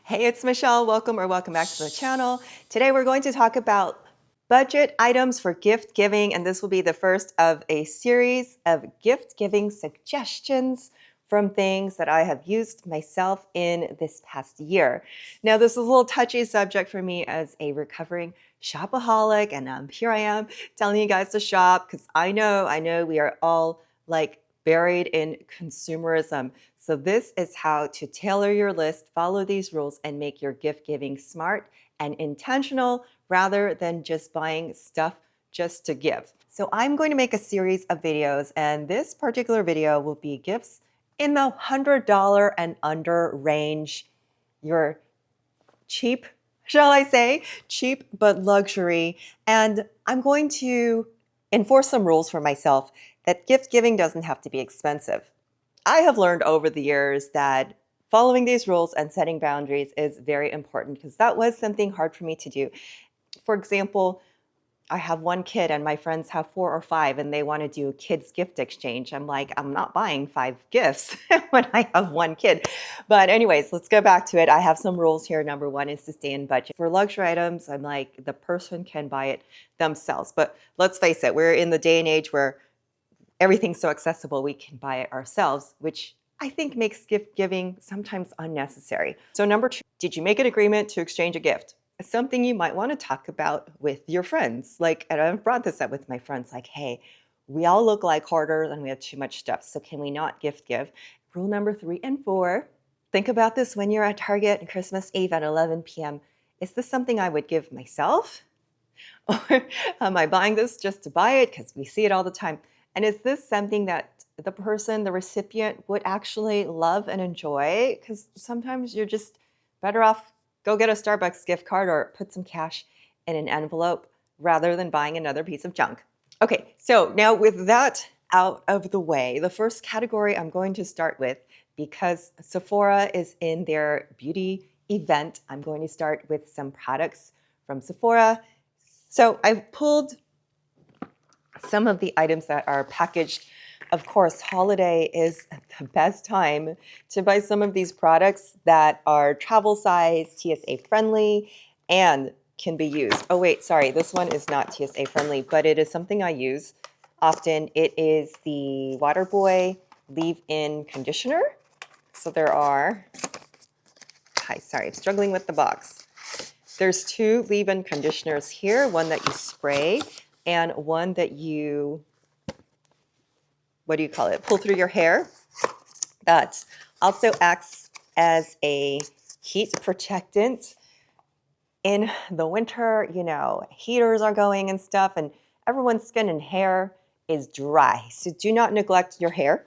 Hey, it's Michelle. Welcome back to the channel. Today we're going to talk about budget items for gift giving, and this will be the first of a series of gift giving suggestions from things that I have used myself in this past year. Now, this is a little touchy subject for me as a recovering shopaholic, and here I am telling you guys to shop because I know we are all like buried in consumerism. So this is how to tailor your list, follow these rules, and make your gift giving smart and intentional rather than just buying stuff just to give. So I'm going to make a series of videos, and this particular video will be gifts in the $100 and under range. Your cheap, shall I say, cheap but luxury. And I'm going to enforce some rules for myself that gift giving doesn't have to be expensive. I have learned over the years that following these rules and setting boundaries is very important because that was something hard for me to do. For example, I have one kid and my friends have 4 or 5 and they want to do a kids gift exchange. I'm like, I'm not buying 5 gifts when I have one kid. But anyways, let's go back to it. I have some rules here. Number 1 is to stay in budget. For luxury items, I'm like, the person can buy it themselves. But let's face it, we're in the day and age where everything's so accessible, we can buy it ourselves, which I think makes gift giving sometimes unnecessary. So number 2, did you make an agreement to exchange a gift? It's something you might want to talk about with your friends. And I've brought this up with my friends, like, hey, we all look like hoarders and we have too much stuff, so can we not gift give? Rule number 3 and 4, think about this when you're at Target on Christmas Eve at 11 p.m. Is this something I would give myself? Or am I buying this just to buy it because we see it all the time? And is this something that the person, the recipient, would actually love and enjoy? Because sometimes you're just better off go get a Starbucks gift card or put some cash in an envelope rather than buying another piece of junk. Okay, so now with that out of the way, the first category I'm going to start with, because Sephora is in their beauty event, I'm going to start with some products from Sephora. So I've pulled some of the items that are packaged. Of course, holiday is the best time to buy some of these products that are travel size, TSA friendly, and can be used. Oh wait, sorry, this one is not TSA friendly, but it is something I use often. It is the Waterboy leave-in conditioner. So there are, sorry, I'm struggling with the box. There's 2 leave-in conditioners here, one that you spray and one that you, pull through your hair. That also acts as a heat protectant. In the winter, you know, heaters are going and stuff, and everyone's skin and hair is dry. So do not neglect your hair.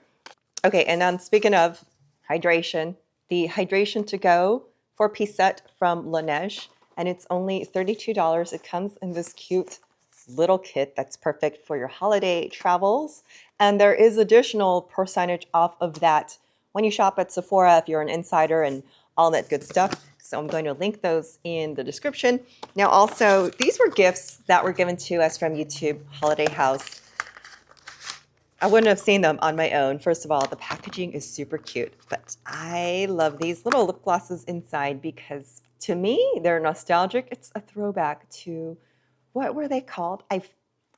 Okay, and speaking of hydration, the Hydration to Go 4-piece set from LANEIGE, and it's only $32. It comes in this cute little kit that's perfect for your holiday travels. And there is additional percentage off of that when you shop at Sephora if you're an insider and all that good stuff. So I'm going to link those in the description. Now also, these were gifts that were given to us from YouTube Holiday House. I wouldn't have seen them on my own. First of all, the packaging is super cute, but I love these little lip glosses inside because to me, they're nostalgic. It's a throwback to, what were they called?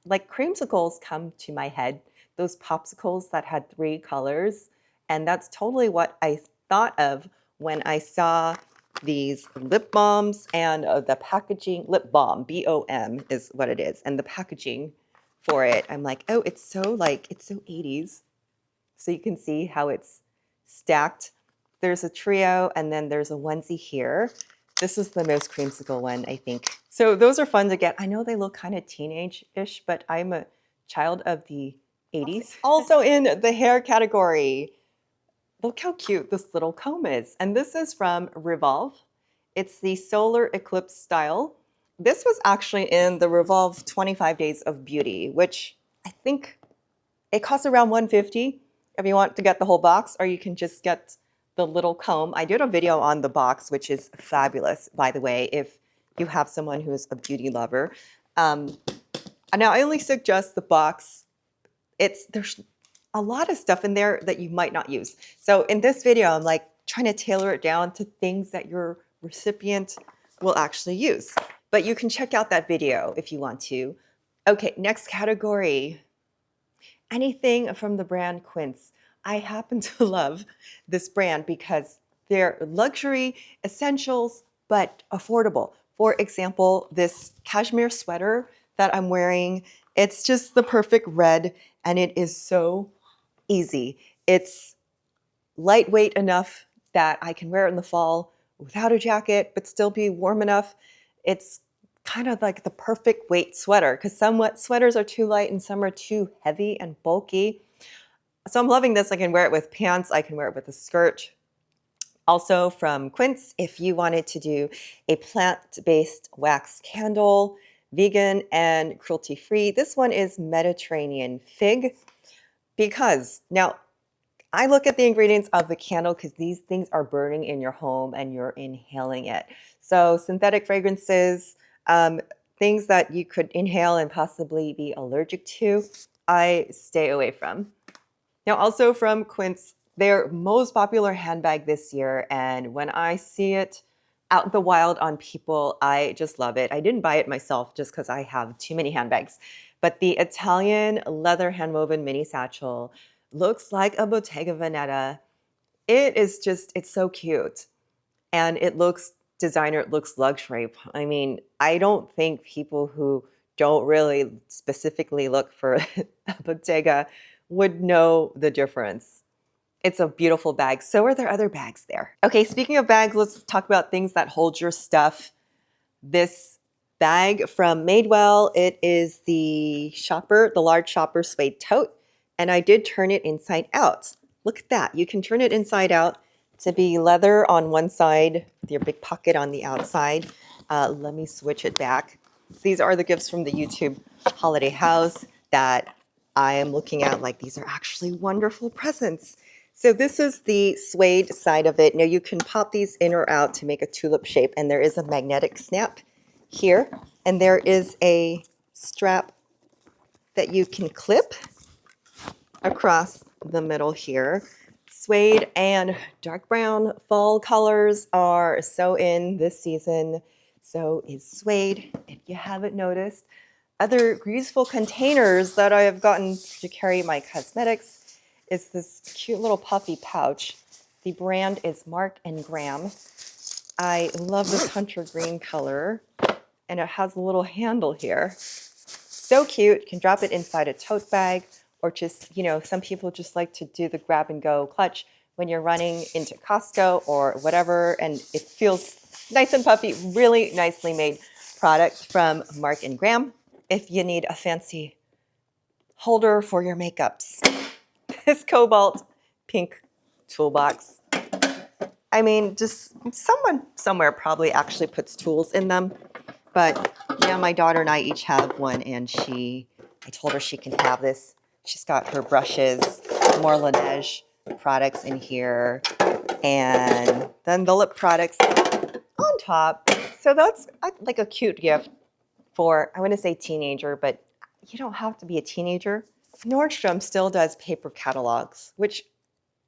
Like creamsicles come to my head, those popsicles that had 3 colors. And that's totally what I thought of when I saw these lip balms and the packaging, lip balm, B-O-M is what it is. And the packaging for it, I'm like, oh, it's so 80s. So you can see how it's stacked. There's a trio and then there's a onesie here. This is the most creamsicle one, I think. So those are fun to get. I know they look kind of teenage-ish, but I'm a child of the 80s. Also in the hair category, look how cute this little comb is. And this is from Revolve. It's the Solar Eclipse style. This was actually in the Revolve 25 Days of Beauty, which I think it costs around $150 if you want to get the whole box, or you can just get the little comb. I did a video on the box, which is fabulous, by the way, if you have someone who is a beauty lover. Now, I only suggest the box. There's a lot of stuff in there that you might not use. So in this video, I'm like trying to tailor it down to things that you're recipient will actually use. But you can check out that video if you want to. Okay, next category. Anything from the brand Quince. I happen to love this brand because they're luxury essentials, but affordable. For example, this cashmere sweater that I'm wearing, it's just the perfect red, and it is so easy. It's lightweight enough that I can wear it in the fall without a jacket, but still be warm enough. It's kind of like the perfect weight sweater because some sweaters are too light and some are too heavy and bulky. So I'm loving this. I can wear it with pants. I can wear it with a skirt. Also from Quince, if you wanted to do a plant-based wax candle, vegan and cruelty-free, this one is Mediterranean fig, because now I look at the ingredients of the candle because these things are burning in your home and you're inhaling it. So synthetic fragrances, things that you could inhale and possibly be allergic to, I stay away from. Now also from Quince, their most popular handbag this year, and when I see it out in the wild on people, I just love it. I didn't buy it myself just because I have too many handbags, but the Italian leather handwoven mini satchel looks like a Bottega Veneta. It is just, it's so cute. And it looks designer, it looks luxury. I mean, I don't think people who don't really specifically look for a Bottega would know the difference. It's a beautiful bag. So are there other bags there. Okay, speaking of bags, let's talk about things that hold your stuff. This bag from Madewell, it is the shopper, the large shopper suede tote, and I did turn it inside out. Look at that. You can turn it inside out to be leather on one side with your big pocket on the outside. Let me switch it back. These are the gifts from the YouTube holiday house that I am looking at like these are actually wonderful presents. So this is the suede side of it. Now you can pop these in or out to make a tulip shape, and there is a magnetic snap here, and there is a strap that you can clip across the middle here. Suede and dark brown fall colors are so in this season. So is suede, if you haven't noticed. Other useful containers that I have gotten to carry my cosmetics is this cute little puffy pouch. The brand is Mark and Graham. I love this hunter green color, and it has a little handle here. So cute. Can drop it inside a tote bag, or just, you know, some people just like to do the grab and go clutch when you're running into Costco or whatever, and it feels nice and puffy. Really nicely made product from Mark and Graham. If you need a fancy holder for your makeups, this cobalt pink toolbox. I mean, just someone somewhere probably actually puts tools in them. But yeah, my daughter and I each have one, and I told her she can have this. She's got her brushes, more LANEIGE products in here, and then the lip products on top. So that's like a cute gift for, I want to say teenager, but you don't have to be a teenager. Nordstrom still does paper catalogs, which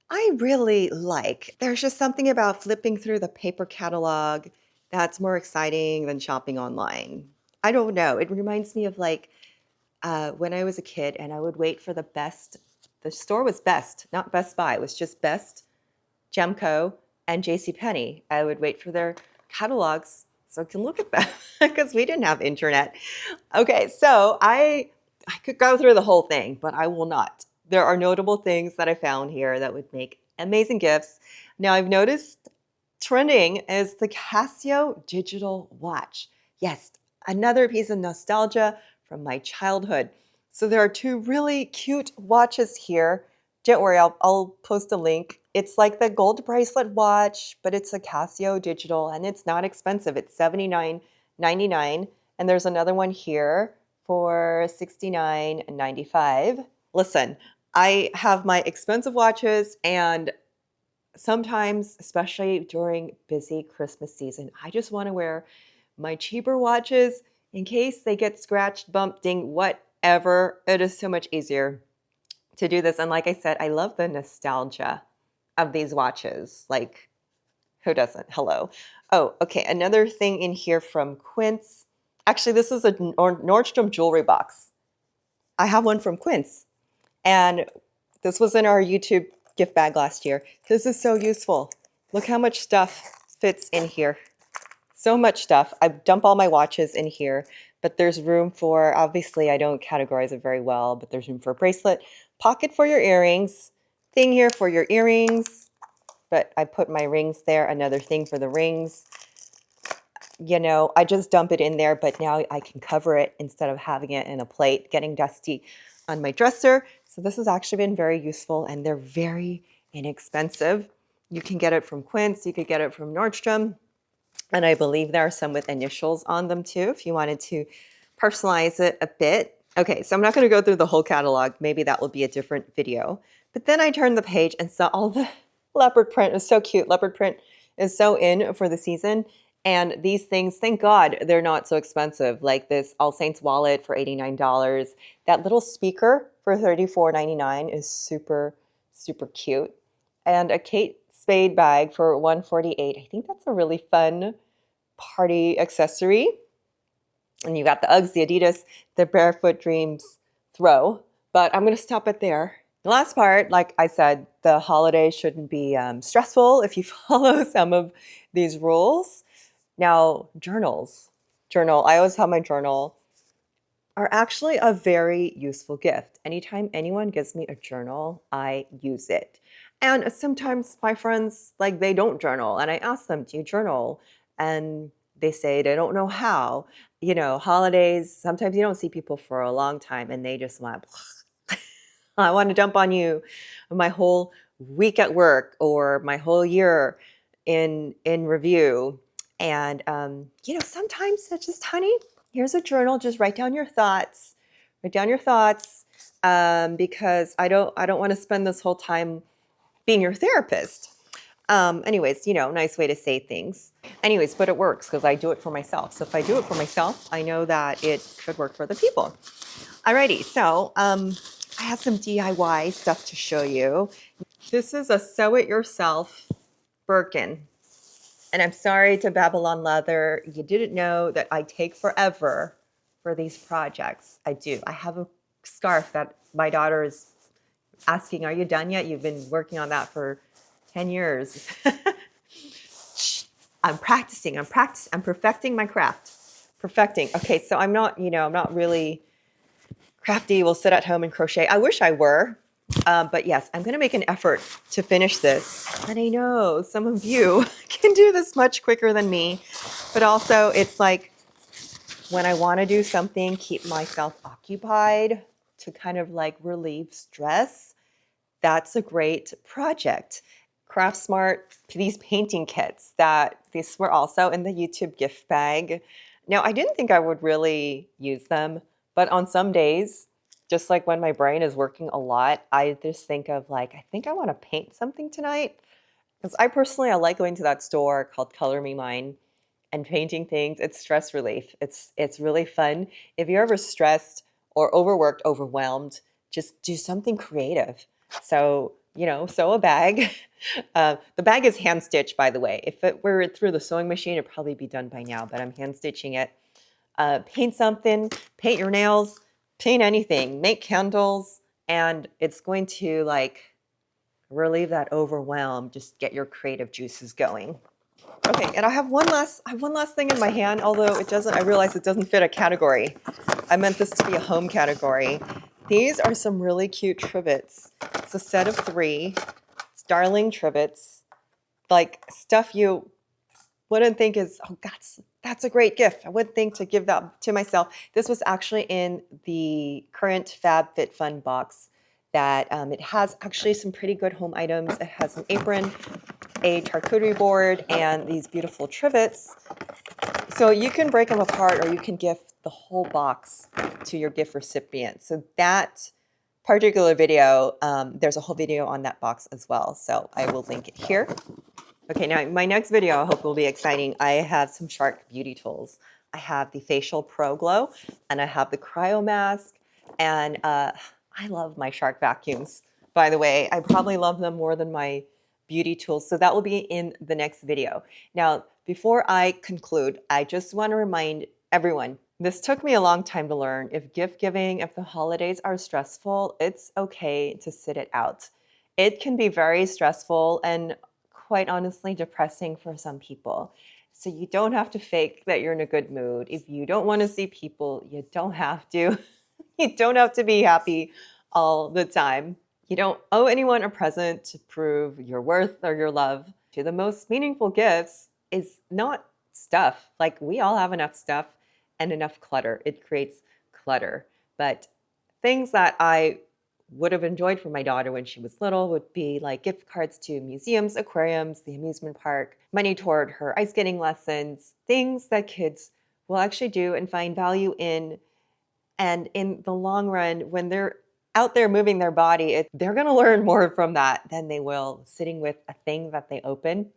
I really like. There's just something about flipping through the paper catalog that's more exciting than shopping online. I don't know. It reminds me of like when I was a kid and I would wait for the best. The store was Best, not Best Buy. It was just Best, Gemco, and JCPenney. I would wait for their catalogs so I can look at them because we didn't have internet. Okay, so I could go through the whole thing, but I will not. There are notable things that I found here that would make amazing gifts. Now I've noticed trending is the Casio digital watch. Yes, another piece of nostalgia from my childhood. So there are two really cute watches here. Don't worry, I'll post a link. It's like the gold bracelet watch, but it's a Casio digital, and it's not expensive. It's $79.99, and there's another one here for $69.95. Listen, I have my expensive watches, and sometimes, especially during busy Christmas season, I just want to wear my cheaper watches in case they get scratched, bumped, dinged, whatever. It is so much easier to do this. And like I said, I love the nostalgia of these watches. Like, Who doesn't? Hello. Oh, okay. Another thing in here from Quince. Actually, this is a Nordstrom jewelry box. I have one from Quince. And this was in our YouTube gift bag last year. This is so useful. Look how much stuff fits in here. So much stuff. I dump all my watches in here, but there's room for, obviously I don't categorize it very well, but there's room for a bracelet, pocket for your earrings, thing here for your earrings, but I put my rings there, another thing for the rings. You know, I just dump it in there, but now I can cover it instead of having it in a plate, getting dusty on my dresser. So this has actually been very useful, and they're very inexpensive. You can get it from Quince, you could get it from Nordstrom, and I believe there are some with initials on them too, if you wanted to personalize it a bit. Okay, so I'm not going to go through the whole catalog. Maybe that will be a different video. But then I turned the page and saw all the leopard print. It was so cute. Leopard print is so in for the season. And these things, thank God, they're not so expensive. Like this All Saints wallet for $89. That little speaker for $34.99 is super, super cute. And a Kate Spade bag for $148. I think that's a really fun party accessory. And you got the Uggs, the Adidas, the Barefoot Dreams throw. But I'm going to stop it there. The last part, like I said, the holiday shouldn't be stressful if you follow some of these rules. Now, journals. I always have my journal, are actually a very useful gift. Anytime anyone gives me a journal, I use it. And sometimes my friends, like, they don't journal. And I ask them, do you journal? And they say they don't know how. You know, holidays, sometimes you don't see people for a long time and they just want, I want to dump on you my whole week at work or my whole year in review. And, you know, sometimes it's just, honey, here's a journal. Just write down your thoughts. Write down your thoughts, because I don't want to spend this whole time being your therapist. Anyways, you know, nice way to say things. Anyways, but it works because I do it for myself. So if I do it for myself, I know that it should work for other people. Alrighty, so I have some DIY stuff to show you. This is a sew it yourself Birkin. And I'm sorry to Babylon Leather. You didn't know that I take forever for these projects. I do. I have a scarf that my daughter is asking, are you done yet? You've been working on that for 10 years. I'm practicing. I'm perfecting my craft. Perfecting. Okay, so I'm not, you know, I'm not really crafty. We'll sit at home and crochet. I wish I were. But yes, I'm going to make an effort to finish this. And I know some of you can do this much quicker than me. But also, it's like when I want to do something, keep myself occupied to kind of like relieve stress, that's a great project. Craft Smart, these painting kits, these were also in the YouTube gift bag. Now, I didn't think I would really use them, but on some days, just like when my brain is working a lot, I just think of like, I think I want to paint something tonight. Because I like going to that store called Color Me Mine and painting things. It's stress relief. It's really fun. If you're ever stressed or overworked, overwhelmed, just do something creative. So, you know, sew a bag. The bag is hand stitched, by the way. If it were through the sewing machine, it'd probably be done by now, but I'm hand stitching it. Paint something, paint your nails, paint anything, make candles, and it's going to like relieve that overwhelm, just get your creative juices going. Okay, and I have one last thing in my hand, although I realize it doesn't fit a category. I meant this to be a home category. These are some really cute trivets. It's a set of 3. It's darling trivets, like stuff you wouldn't think is, oh, that's a great gift. I wouldn't think to give that to myself. This was actually in the current FabFitFun Box that it has actually some pretty good home items. It has an apron, a charcuterie board, and these beautiful trivets. So you can break them apart or you can gift the whole box to your gift recipient. So that particular video, there's a whole video on that box as well. So I will link it here. Okay, now my next video I hope will be exciting. I have some Shark beauty tools. I have the Facial Pro Glow and I have the Cryo Mask, and I love my Shark vacuums. By the way, I probably love them more than my beauty tools. So that will be in the next video. Now, before I conclude, I just want to remind everyone, this took me a long time to learn. If gift giving, if the holidays are stressful, it's okay to sit it out. It can be very stressful and quite honestly depressing for some people. So you don't have to fake that you're in a good mood. If you don't want to see people, you don't have to. You don't have to be happy all the time. You don't owe anyone a present to prove your worth or your love. The most meaningful gifts is not stuff. Like, we all have enough stuff and enough clutter. It creates clutter. But things that I would have enjoyed for my daughter when she was little would be like gift cards to museums, aquariums, the amusement park, money toward her ice skating lessons, things that kids will actually do and find value in. And in the long run, when they're out there moving their body, they're going to learn more from that than they will sitting with a thing that they open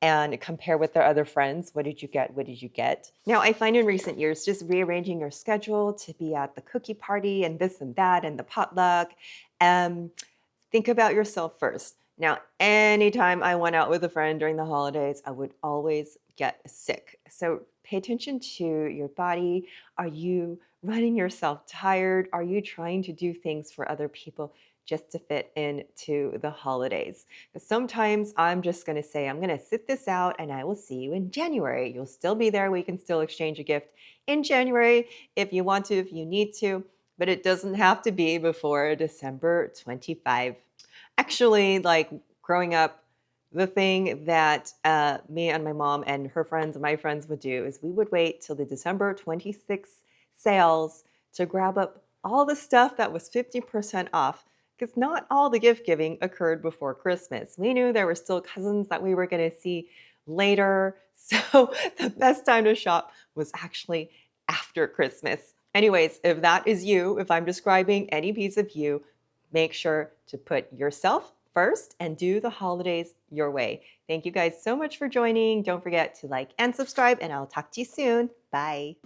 and compare with their other friends. What did you get? What did you get? Now, I find in recent years, just rearranging your schedule to be at the cookie party and this and that and the potluck. Think about yourself first. Now, anytime I went out with a friend during the holidays, I would always get sick. So pay attention to your body. Are you running yourself tired? Are you trying to do things for other people just to fit into the holidays? Because sometimes I'm just going to say, I'm going to sit this out and I will see you in January. You'll still be there. We can still exchange a gift in January if you want to, if you need to, but it doesn't have to be before December 25. Actually, like growing up, the thing that me and my mom and her friends and my friends would do is we would wait till the December 26th sales to grab up all the stuff that was 50% off, because not all the gift giving occurred before Christmas. We knew there were still cousins that we were going to see later, so the best time to shop was actually after Christmas. Anyways, if that is you, if I'm describing any piece of you, make sure to put yourself first and do the holidays your way. Thank you guys so much for joining. Don't forget to like and subscribe, and I'll talk to you soon. Bye.